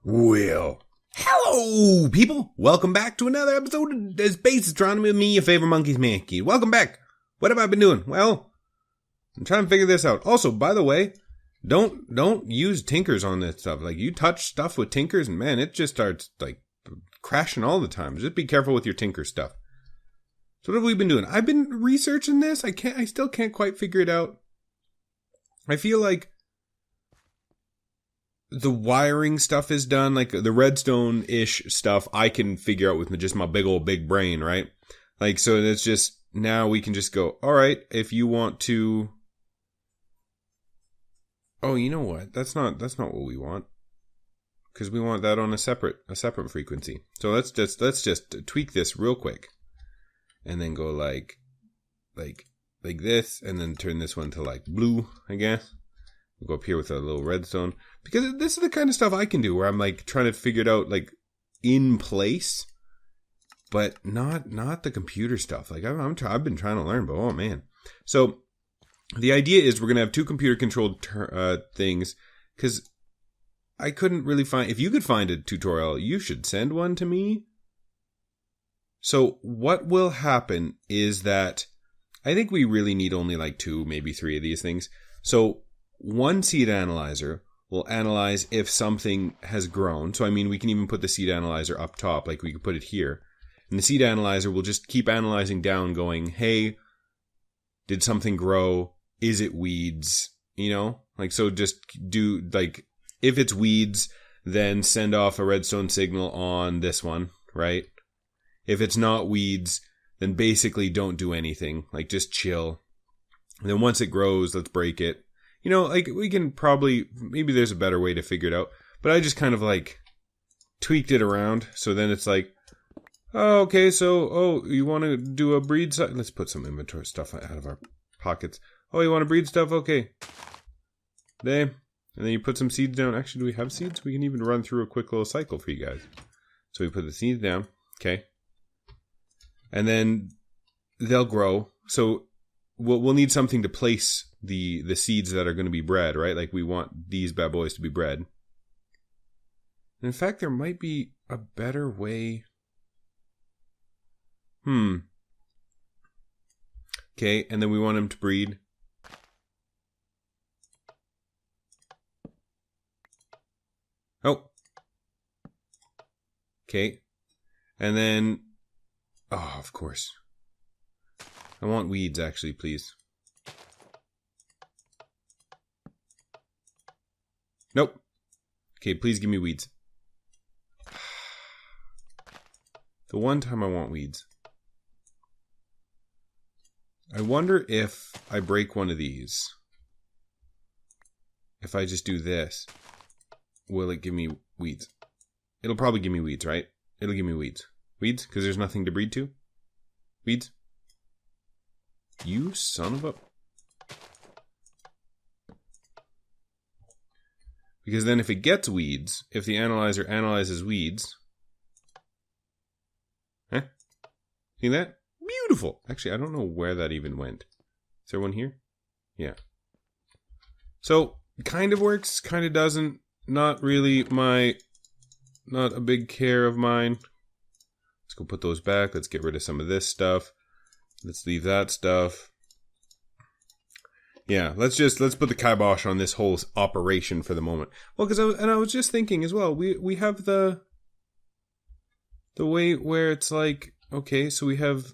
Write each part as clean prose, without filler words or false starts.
Well, hello, people. Welcome back to another episode of Space Astronomy with me, your favorite monkey's McJty. Welcome back. What have I been doing? Well, I'm trying to figure this out. Also, by the way, don't use tinkers on this stuff. Like, you touch stuff with tinkers, and man, it just starts, like, crashing all the time. Just be careful with your tinker stuff. So what have we been doing? I've been researching this. I still can't quite figure it out. I feel like the wiring stuff is done, like the redstone-ish stuff I can figure out with just my big brain, right? Like, so it's just, now we can just go, all right, if you want to, oh, you know what? That's not what we want. Because we want that on a separate frequency. So let's just tweak this real quick. And then go like this, and then turn this one to like blue, I guess. We'll go up here with a little redstone. Because this is the kind of stuff I can do where I'm like trying to figure it out like in place, but not the computer stuff. Like I've been trying to learn, but oh man. So the idea is we're gonna have two computer controlled things, because I couldn't really find. If you could find a tutorial, you should send one to me. So what will happen is that I think we really need only like 2, maybe 3 of these things. So one seed analyzer will analyze if something has grown. So I mean, we can even put the seed analyzer up top, like we could put it here. And the seed analyzer will just keep analyzing down, going, hey, did something grow? Is it weeds? You know, like, so just do, like, if it's weeds, then send off a redstone signal on this one, right? If it's not weeds, then basically don't do anything. Like, just chill. And then once it grows, let's break it. You know, like, we can probably, maybe there's a better way to figure it out. But I just kind of, like, tweaked it around. So then it's like, oh, okay, so, oh, you want to do a breed site? Let's put some inventory stuff out of our pockets. Oh, you want to breed stuff? Okay. There. And then you put some seeds down. Actually, do we have seeds? We can even run through a quick little cycle for you guys. So we put the seeds down. Okay. And then they'll grow. So we'll need something to place the seeds that are going to be bred, right? Like, we want these bad boys to be bred. And in fact, there might be a better way. Okay, and then we want them to breed. Oh. Okay. And then, oh, of course. I want weeds, actually, please. Nope. Okay, please give me weeds. The one time I want weeds. I wonder if I break one of these. If I just do this, will it give me weeds? It'll probably give me weeds, right? It'll give me weeds. Weeds? Because there's nothing to breed to? Weeds? You son of a... Because then if it gets weeds, if the analyzer analyzes weeds... Huh? See that? Beautiful! Actually, I don't know where that even went. Is there one here? Yeah. So, kind of works, kind of doesn't. Not really not a big care of mine. Let's go put those back. Let's get rid of some of this stuff. Let's leave that stuff. Yeah, let's put the kibosh on this whole operation for the moment. Well, because I was just thinking as well. We have the way where it's like, okay, so we have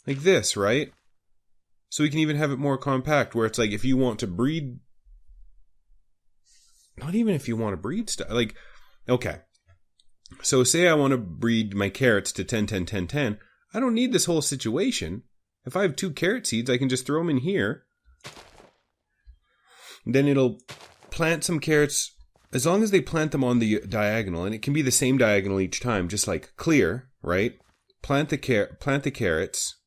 like this, right? So we can even have it more compact, where it's like, if you want to breed, not even if you want to breed stuff, like, okay. So say I want to breed my carrots to 10, 10, 10, 10. I don't need this whole situation. If I have 2 carrot seeds, I can just throw them in here. Then it'll plant some carrots, as long as they plant them on the diagonal, and it can be the same diagonal each time, just like clear, right? Plant the carrots,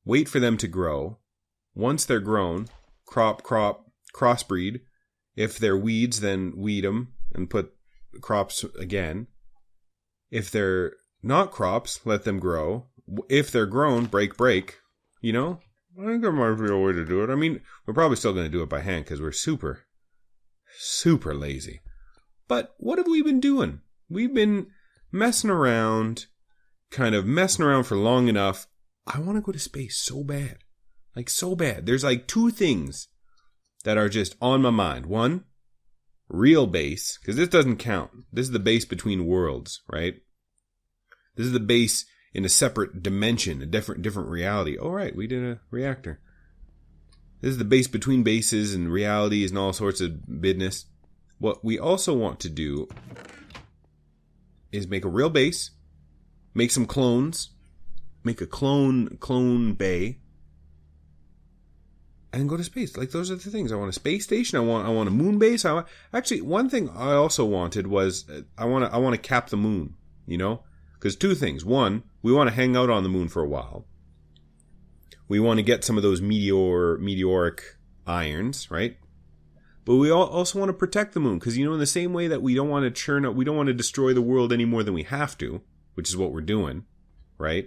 wait for them to grow. Once they're grown, crop, crossbreed. If they're weeds, then weed them and put crops again. If they're not crops, let them grow. If they're grown, break. You know? I think there might be a way to do it. I mean, we're probably still going to do it by hand because we're super, super lazy. But what have we been doing? We've been messing around for long enough. I want to go to space so bad. Like, so bad. There's like two things that are just on my mind. One, real base, because this doesn't count. This is the base between worlds, right? This is the base in a separate dimension, a different reality. Oh, right, we did a reactor. This is the base between bases and realities and all sorts of business. What we also want to do is make a real base, make some clones, make a clone bay, and go to space. Like, those are the things. I want a space station. I want a moon base. Actually, one thing I also wanted was I want to cap the moon, you know? Because two things. One, we want to hang out on the moon for a while. We want to get some of those meteoric irons, right? But we also want to protect the moon, because, you know, in the same way that we don't want to destroy the world any more than we have to, which is what we're doing, right?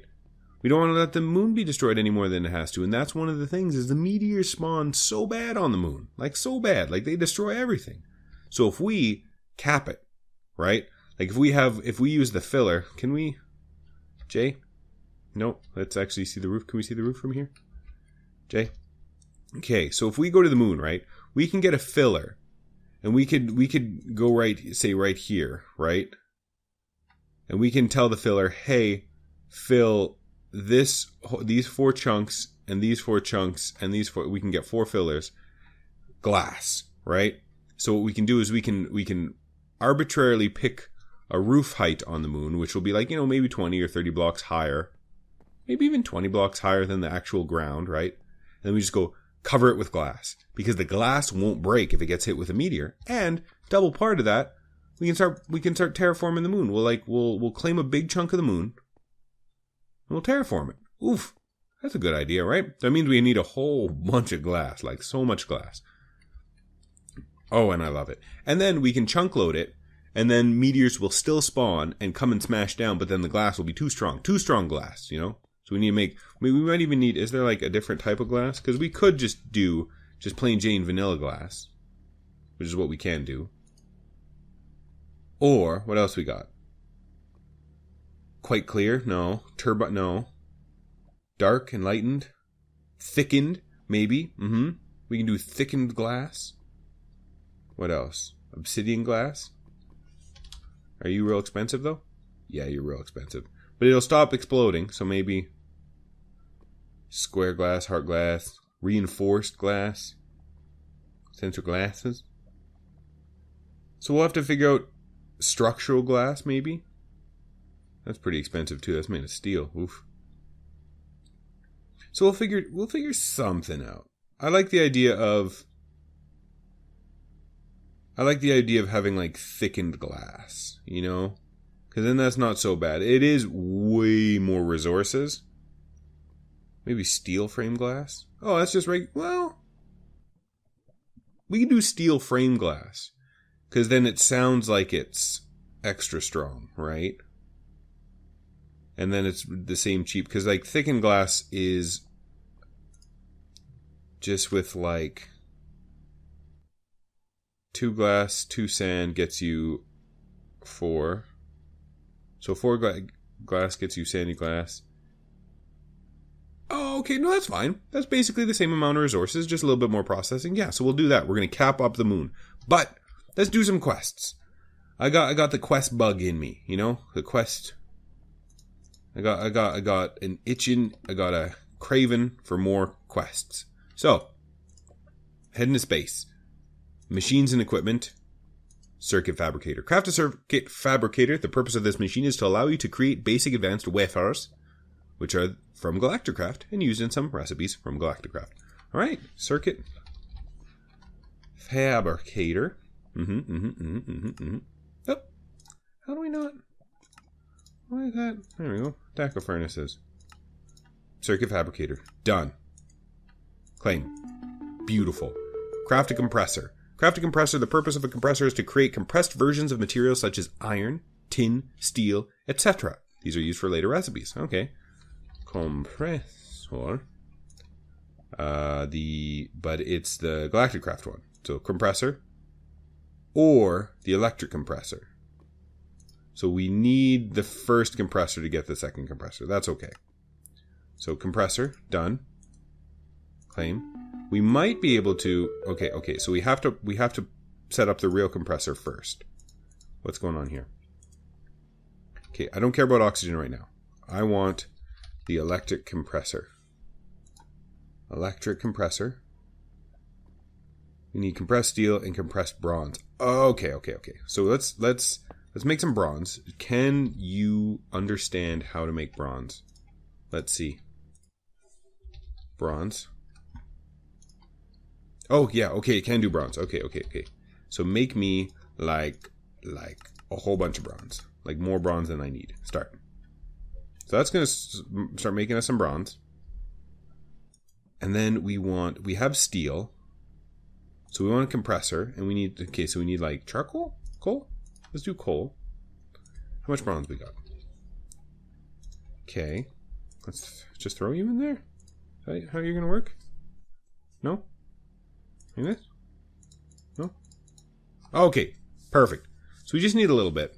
We don't want to let the moon be destroyed any more than it has to. And that's one of the things, is the meteors spawn so bad on the moon. Like, so bad. Like, they destroy everything. So if we cap it, right? Like, if we use the filler, can we, Jay? No, let's actually see the roof. Can we see the roof from here? Jay? Okay, so if we go to the moon, right, we can get a filler. And we could go right here, right? And we can tell the filler, hey, fill these 4 chunks, and these 4 chunks, and these 4, we can get 4 fillers, glass, right? So what we can do is we can arbitrarily pick a roof height on the moon, which will be like, you know, maybe 20 or 30 blocks higher, maybe even 20 blocks higher than the actual ground, right? And then we just go cover it with glass, because the glass won't break if it gets hit with a meteor. And double part of that, we can start terraforming the moon. We'll claim a big chunk of the moon, and we'll terraform it. Oof, that's a good idea, right? That means we need a whole bunch of glass, like so much glass. Oh, and I love it. And then we can chunk load it, and then meteors will still spawn and come and smash down, but then the glass will be too strong glass, you know? So we need to make, we might even need, is there like a different type of glass? Because we could just do plain Jane vanilla glass, which is what we can do. Or, what else we got? Quite clear? No. No. Dark, enlightened, thickened, maybe. We can do thickened glass. What else? Obsidian glass. Are you real expensive, though? Yeah, you're real expensive. But it'll stop exploding, so maybe square glass, heart glass, reinforced glass, sensor glasses. So we'll have to figure out structural glass, maybe. That's pretty expensive, too. That's made of steel. Oof. So we'll figure something out. I like the idea of having, like, thickened glass, you know? Because then that's not so bad. It is way more resources. Maybe steel frame glass? Oh, that's just right. Well, we can do steel frame glass. Because then it sounds like it's extra strong, right? And then it's the same cheap. Because, like, thickened glass is just with, like, 2 glass, 2 sand gets you 4. So 4 glass gets you sandy glass. Oh, okay, no, that's fine. That's basically the same amount of resources, just a little bit more processing. Yeah, so we'll do that. We're going to cap up the moon. But let's do some quests. I got the quest bug in me, you know? The quest. I got an itching, I got a craving for more quests. So, heading to space. Machines and equipment. Circuit fabricator. Craft a circuit fabricator. The purpose of this machine is to allow you to create basic advanced wafers, which are from AgriCraft and used in some recipes from AgriCraft. Alright, circuit fabricator. Oh, how do we not? Why is that? There we go. Stack of furnaces. Circuit fabricator. Done. Claim. Beautiful. Craft a compressor. Craft a compressor. The purpose of a compressor is to create compressed versions of materials such as iron, tin, steel, etc. These are used for later recipes. Okay. Compressor. But it's the AgriCraft one. So compressor. or the electric compressor. So we need the first compressor to get the second compressor. That's okay. So compressor, done. Claim. We might be able to... Okay, so we have to set up the real compressor first. What's going on here? Okay, I don't care about oxygen right now. I want the electric compressor. Electric compressor. We need compressed steel and compressed bronze. Okay. So let's make some bronze. Can you understand how to make bronze? Let's see. Bronze. Oh yeah, okay, it can do bronze. Okay. So make me like a whole bunch of bronze. Like more bronze than I need. Start. So that's going to start making us some bronze. And then we have steel. So we want a compressor, and we need, okay, so we need like charcoal? Coal? Let's do coal. How much bronze we got? Okay. Let's just throw you in there. How are you going to work? No? Like this? No? Okay. Perfect. So we just need a little bit.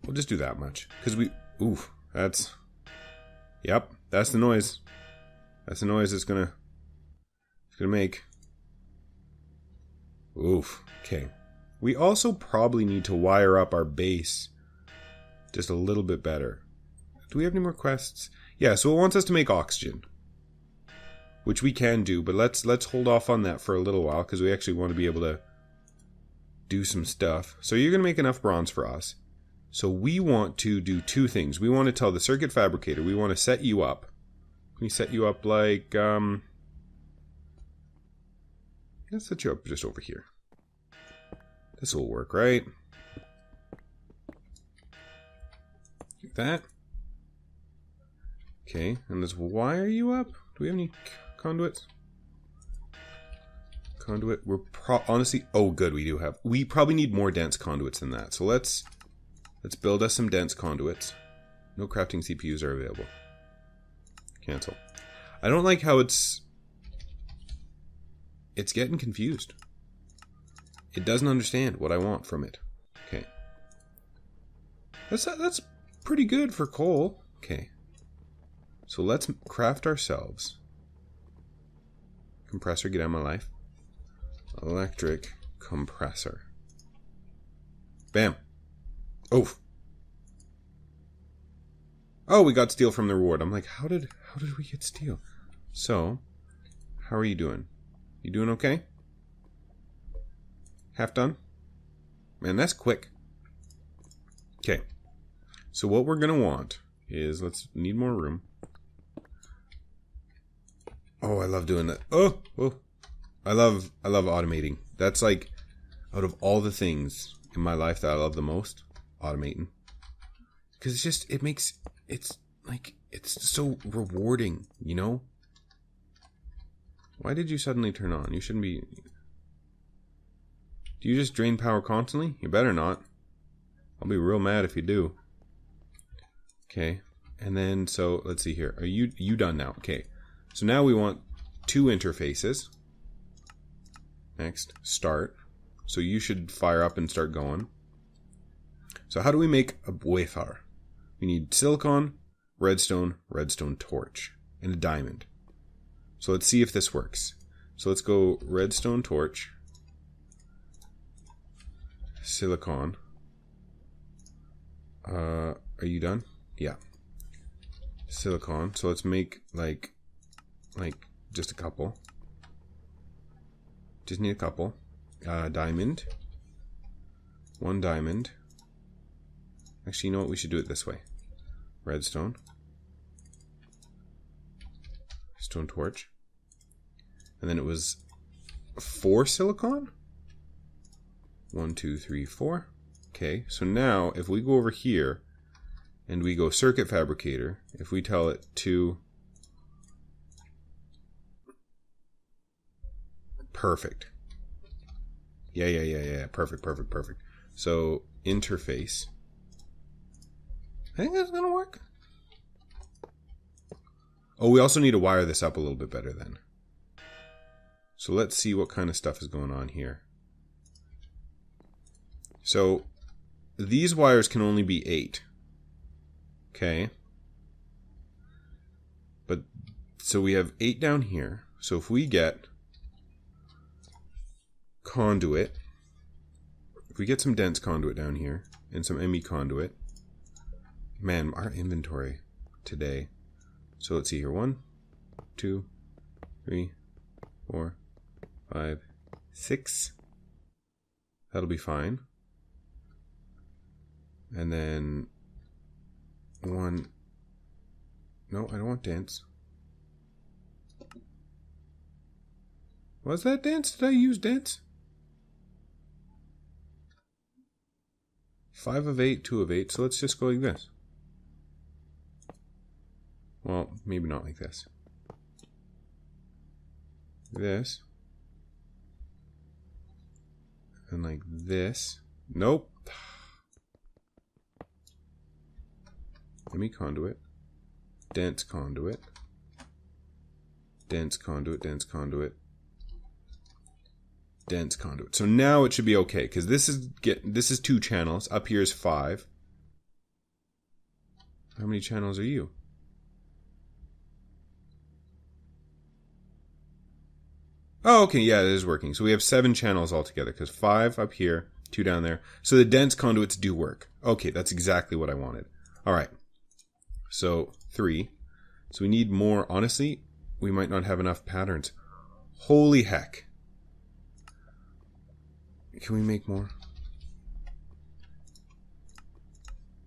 We'll just do that much. Because oof, yep, that's the noise. That's the noise it's gonna make. Oof. Okay. We also probably need to wire up our base just a little bit better. Do we have any more quests? Yeah, so it wants us to make oxygen, which we can do, but let's hold off on that for a little while because we actually want to be able to do some stuff. So you're going to make enough bronze for us. So we want to do two things. We want to tell the circuit fabricator, we want to set you up. Can we set you up like, let's set you up just over here. This will work, right? Like that. Okay, and let's wire you up. Do we have any conduits? Conduit, honestly, oh good, we do have. We probably need more dense conduits than that. So let's build us some dense conduits. No crafting CPUs are available. Cancel. I don't like how it's getting confused. It doesn't understand what I want from it. Okay. That's pretty good for coal. Okay. So let's craft ourselves. Compressor, get out of my life. Electric compressor. Bam. Oof. Oh, we got steel from the reward. I'm like, how did we get steel? So, how are you doing? You doing okay? Half done? Man, that's quick. Okay. So what we're gonna want is, let's need more room. Oh, I love doing that. Oh. I love automating. That's like, out of all the things in my life that I love the most, automating. Because it's so rewarding, you know? Why did you suddenly turn on? You shouldn't be... Do you just drain power constantly? You better not. I'll be real mad if you do. Okay. And then, so, let's see here. Are you done now? Okay. So now we want two interfaces. Next, start. So you should fire up and start going. So how do we make a wafer? We need silicon, redstone torch, and a diamond. So let's see if this works. So let's go redstone torch, silicon. Are you done? Yeah. Silicon. So let's make like just a couple. Just need a couple. Diamond. One diamond. Actually, you know what? We should do it this way. Redstone. Stone torch. And then it was 4 silicon? 1, 2, 3, 4. Okay, so now if we go over here and we go circuit fabricator, if we tell it to... Perfect. Yeah. Perfect. So, interface. I think that's gonna work. Oh, we also need to wire this up a little bit better then. So let's see what kind of stuff is going on here. So these wires can only be 8. Okay. But so we have 8 down here. So if we get conduit, if we get some dense conduit down here and some ME conduit, man, our inventory today. So let's see here. 1, 2, 3, 4, 5, 6. That'll be fine. And then 1. No, I don't want dense. Was that dense? Did I use dense? 5 of 8, 2 of 8. So let's just go like this. Well, maybe not like this. This. And like this. Nope. ME conduit. Dense conduit. Dense conduit, dense conduit. Dense conduit. So now it should be okay, because this is 2 channels. Up here is 5. How many channels are you? Oh, okay, yeah, it is working. So we have 7 channels altogether, because 5 up here, 2 down there. So the dense conduits do work. Okay, that's exactly what I wanted. All right. So 3. So we need more. Honestly, we might not have enough patterns. Holy heck. Can we make more?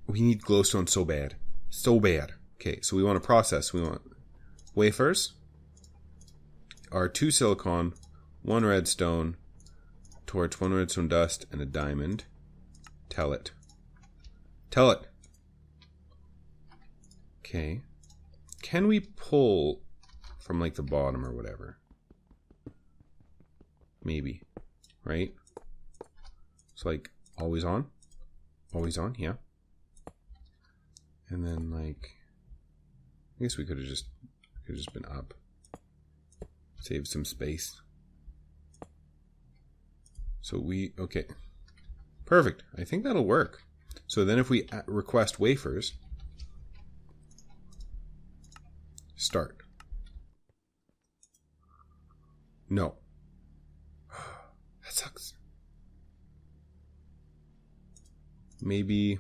We need glowstone so bad. So bad. Okay, so we want to process. We want wafers. Our 2 silicon, 1 redstone, torch, 1 redstone dust, and a diamond. Tell it. Tell it. Okay. Can we pull from like the bottom or whatever? Maybe. Right? It's like always on. Always on, yeah. And then like, I guess we could have just been up. Save some space. So okay. Perfect. I think that'll work. So then if we request wafers, start. No. That sucks. Maybe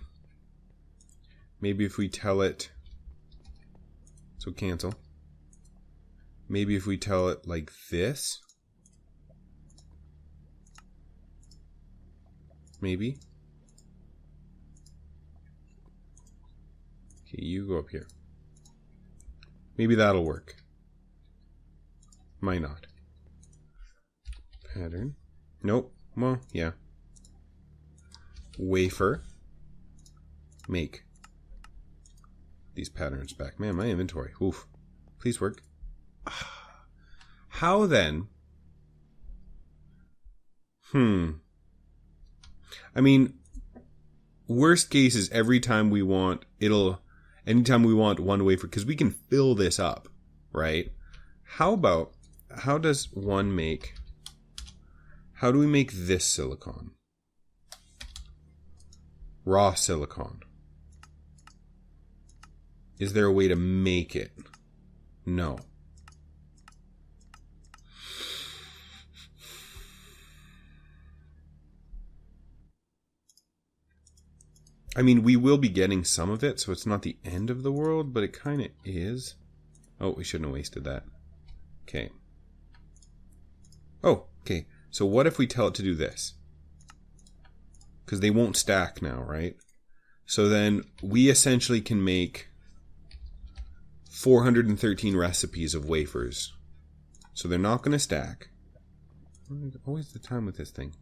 if we tell it, so cancel. Maybe if we tell it like this. Maybe. Okay, you go up here. Maybe that'll work. Might not. Pattern. Nope. Well, yeah. Wafer. Make these patterns back. Man, my inventory. Oof. Please work. How then? I mean, worst case is every time we want, anytime we want 1 wafer, because we can fill this up, right? How does 1 make, how do we make this silicon? Raw silicon. Is there a way to make it? No. I mean, we will be getting some of it, so it's not the end of the world, but it kind of is. Oh, we shouldn't have wasted that. Okay. Oh, okay. So what if we tell it to do this? Because they won't stack now, right? So then we essentially can make 413 recipes of wafers. So they're not going to stack. Always the time with this thing.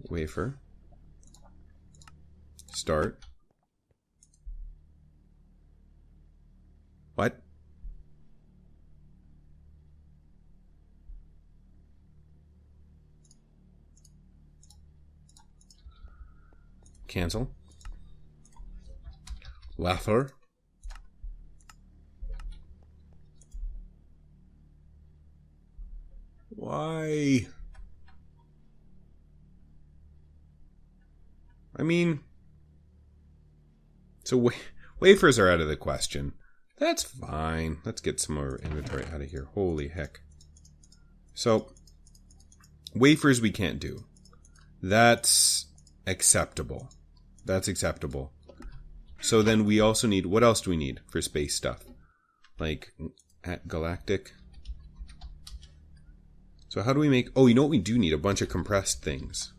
Wafer. Start. What? Cancel. Wafer. Why? I mean, so wafers are out of the question. That's fine. Let's get some more inventory out of here. Holy heck. So, wafers we can't do. That's acceptable. That's acceptable. So then we also need, what else do we need for space stuff? Like, at galactic. So how do we make, oh, you know what we do need? A bunch of compressed things.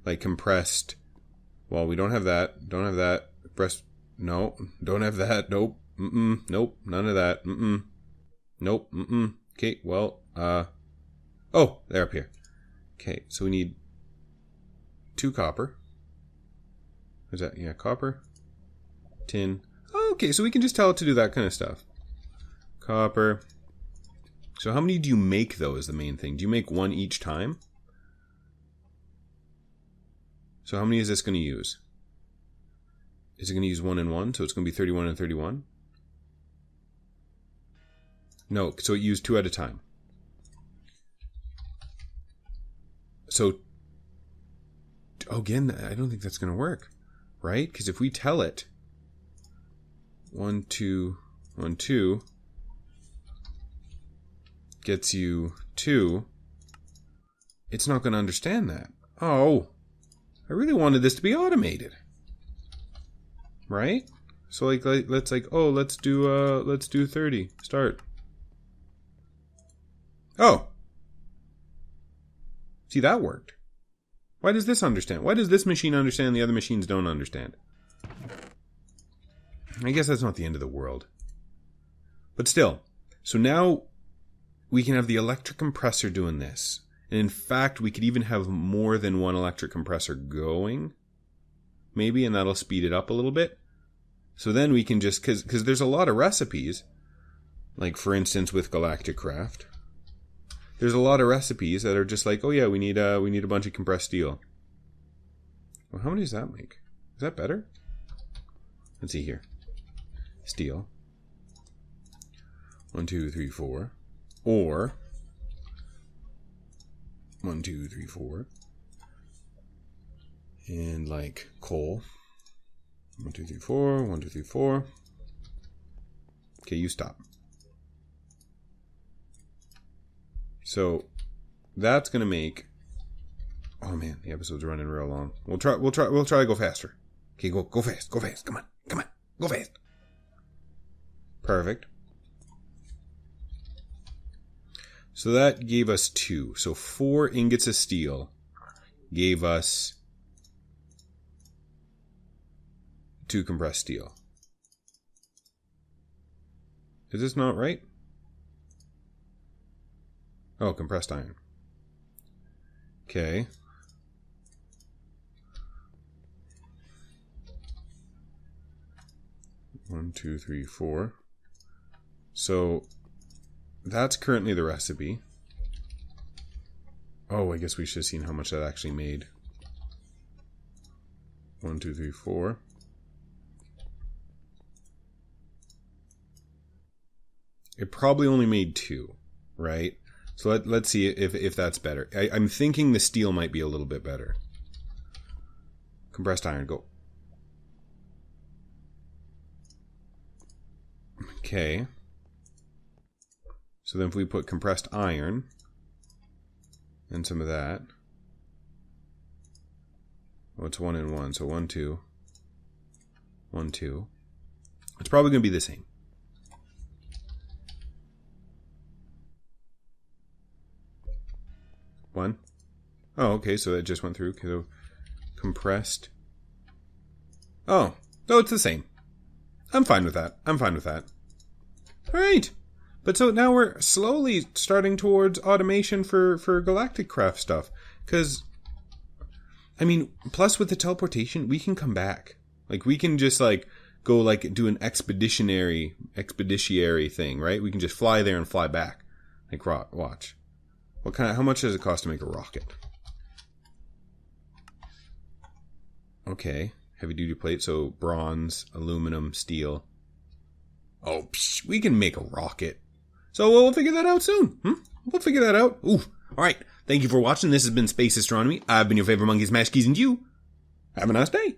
Like compressed, well, we don't have that. Don't have that. Compressed, no. Don't have that. Nope. Nope. None of that. Nope. Okay, well, oh, they're up here. Okay, so we need 2 copper. Is that, yeah, copper. Tin. Oh, okay, so we can just tell it to do that kind of stuff. Copper. So how many do you make, though, is the main thing. Do you make 1 each time? So how many is this going to use? Is it going to use 1 and 1? So it's going to be 31 and 31? No, so it used 2 at a time. So, again, I don't think that's going to work, right? Because if we tell it 1, 2, 1, 2 gets you 2, it's not going to understand that. Oh, I really wanted this to be automated, right? So let's do 30. Start. Oh. See, that worked. Why does this understand? Why does this machine understand and the other machines don't understand? I guess that's not the end of the world. But still, so now we can have the electric compressor doing this. And in fact, we could even have more than 1 electric compressor going. Maybe, and that'll speed it up a little bit. So then we can just, because there's a lot of recipes. Like, for instance, with AgriCraft. There's a lot of recipes that are just like, oh yeah, we need a bunch of compressed steel. Well, how many does that make? Is that better? Let's see here. Steel. 1, 2, 3, 4. Or 1, 2, 3, 4. And like coal. 1, 2, 3, 4. 1, 2, 3, 4. Okay, you stop. So that's gonna make. Oh man, the episode's running real long. We'll try to go faster. Okay, go fast. Come on, go fast. Perfect. So that gave us 2. So 4 ingots of steel gave us 2 compressed steel. Is this not right? Oh, compressed iron. Okay. One, 2, 3, 4. So that's currently the recipe. Oh, I guess we should have seen how much that actually made. 1, 2, 3, 4. It probably only made 2, right? So let's see if that's better. I'm thinking the steel might be a little bit better. Compressed iron, go. Okay. So then if we put compressed iron and some of that. Oh, it's 1 and 1. So 1, 2. 1, 2. It's probably going to be the same. One. Oh, okay, so that just went through. So compressed. Oh, no, it's the same. I'm fine with that. All right. But so now we're slowly starting towards automation for AgriCraft stuff. Because, I mean, plus with the teleportation, we can come back. Like, we can just, like, go, like, do an expeditionary thing, right? We can just fly there and fly back. Like, watch. How much does it cost to make a rocket? Okay. Heavy duty plate, so bronze, aluminum, steel. Oh, we can make a rocket. So we'll figure that out soon. We'll figure that out. Ooh. Alright. Thank you for watching. This has been Space Astronomy. I've been your favorite monkey, Smash Keys, and you Have a nice day.